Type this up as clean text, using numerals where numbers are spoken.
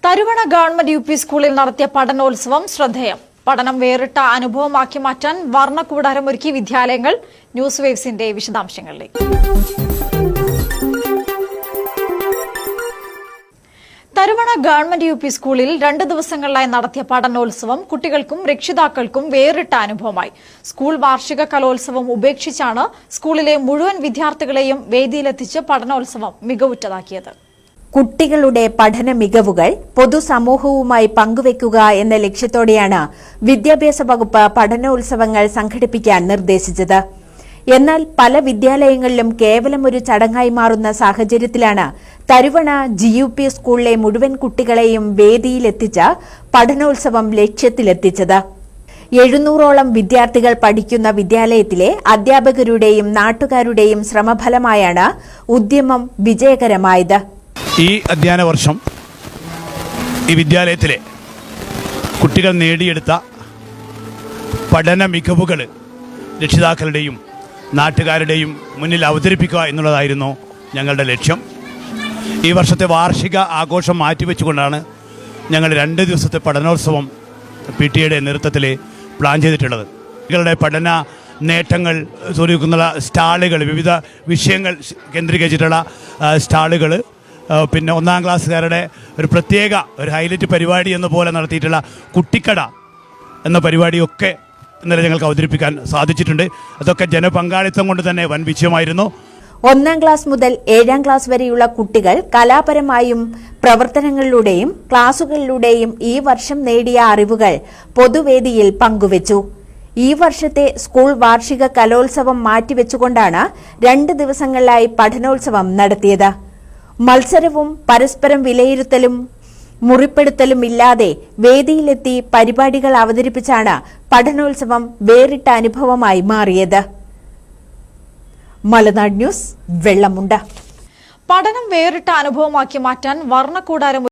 Tharuvana government UP സ്കൂളിൽ നടത്തിയ പഠനോത്സവം ശ്രദ്ധേയം. പഠനം വേറിട്ട അനുഭവമാക്കി മാറ്റാൻ വർണ്ണക്കൂടാരമൊരുക്കി വിദ്യാലയങ്ങൾ. ന്യൂസ് വേവ്സിന്റെ വിശദാംശങ്ങളിലേക്ക്. തരുവണ ഗവൺമെന്റ് യുപി സ്കൂളിൽ 2 ദിവസങ്ങളിലായി നടത്തിയ പഠനോത്സവം കുട്ടികൾക്കും രക്ഷിതാക്കൾക്കും വേറിട്ട അനുഭവമായി. സ്കൂൾ വാർഷിക കലോത്സവം ഉപേക്ഷിച്ചാണ് സ്കൂളിലെ മുഴുവൻ വിദ്യാർത്ഥികളെയും വേദിയിലെത്തിച്ച് പഠനോത്സവം മികവുറ്റതാക്കിയത്. കുട്ടികളുടെ പഠന മികവുകൾ പൊതുസമൂഹവുമായി പങ്കുവെക്കുക എന്ന ലക്ഷ്യത്തോടെയാണ് വിദ്യാഭ്യാസ വകുപ്പ് പഠനോത്സവങ്ങൾ സംഘടിപ്പിക്കാൻ നിർദ്ദേശിച്ചത്. എന്നാൽ പല വിദ്യാലയങ്ങളിലും കേവലം ഒരു ചടങ്ങായി മാറുന്ന സാഹചര്യത്തിലാണ് തരുവണ GUP സ്കൂളിലെ മുഴുവൻ കുട്ടികളെയും വേദിയിലെത്തിച്ച് പഠനോത്സവം ലക്ഷ്യത്തിലെത്തിച്ചത്. 700ഓളം വിദ്യാർത്ഥികൾ പഠിക്കുന്ന വിദ്യാലയത്തിലെ അധ്യാപകരുടെയും നാട്ടുകാരുടെയും ശ്രമഫലമായാണ് ഉദ്യമം വിജയകരമായത്. ഈ അധ്യയന വർഷം ഈ വിദ്യാലയത്തിലെ കുട്ടികൾ നേടിയെടുത്ത പഠന മികവുകൾ രക്ഷിതാക്കളുടെയും നാട്ടുകാരുടെയും മുന്നിൽ അവതരിപ്പിക്കുക എന്നുള്ളതായിരുന്നു ഞങ്ങളുടെ ലക്ഷ്യം. ഈ വർഷത്തെ വാർഷിക ആഘോഷം മാറ്റിവെച്ചുകൊണ്ടാണ് ഞങ്ങൾ 2 ദിവസത്തെ പഠനോത്സവം PTA നേതൃത്വത്തിൽ പ്ലാൻ ചെയ്തിട്ടുള്ളത്. കുട്ടികളുടെ പഠന നേട്ടങ്ങൾ സൂചിപ്പിക്കുന്ന സ്റ്റാളുകൾ, വിവിധ വിഷയങ്ങൾ കേന്ദ്രീകരിച്ചിട്ടുള്ള സ്റ്റാളുകൾ, പിന്നെ 1ാം ക്ലാസ്സുകാരുടെ ഒരു പ്രത്യേക ഹൈലൈറ്റ് പരിപാടി എന്ന പോലെ നടത്തിയിട്ടുള്ള കുട്ടിക്കട എന്ന പരിപാടിയൊക്കെ ഇന്നലെ ഞങ്ങൾക്ക് അവതരിപ്പിക്കാൻ സാധിച്ചിട്ടുണ്ട്. അതൊക്കെ ജനപങ്കാളിത്തം കൊണ്ട് തന്നെ വൻ വിജയമായിരുന്നു. 1ാം ക്ലാസ് മുതൽ 7ാം ക്ലാസ് വരെയുള്ള കുട്ടികൾ കലാപരമായും പ്രവർത്തനങ്ങളിലൂടെയും ക്ലാസുകളിലൂടെയും ഈ വർഷം നേടിയ അറിവുകൾ പൊതുവേദിയിൽ പങ്കുവച്ചു. ഈ വർഷത്തെ സ്കൂൾ വാർഷിക കലോത്സവം മാറ്റിവെച്ചുകൊണ്ടാണ് 2 ദിവസങ്ങളിലായി പഠനോത്സവം നടത്തിയത്. മത്സരവും പരസ്പരം വിലയിരുത്തലും മുറിപ്പെടുത്തലും ഇല്ലാതെ വേദിയിലെത്തി പരിപാടികൾ അവതരിപ്പിച്ചാണ് പഠനോത്സവം വേറിട്ട അനുഭവമായി മാറിയത്. മലനാട് ന്യൂസ്, വെള്ളമുണ്ട. പഠനം വേറിട്ട അനുഭവമാക്കി മാറ്റാൻ വർണ്ണക്കൂടാരം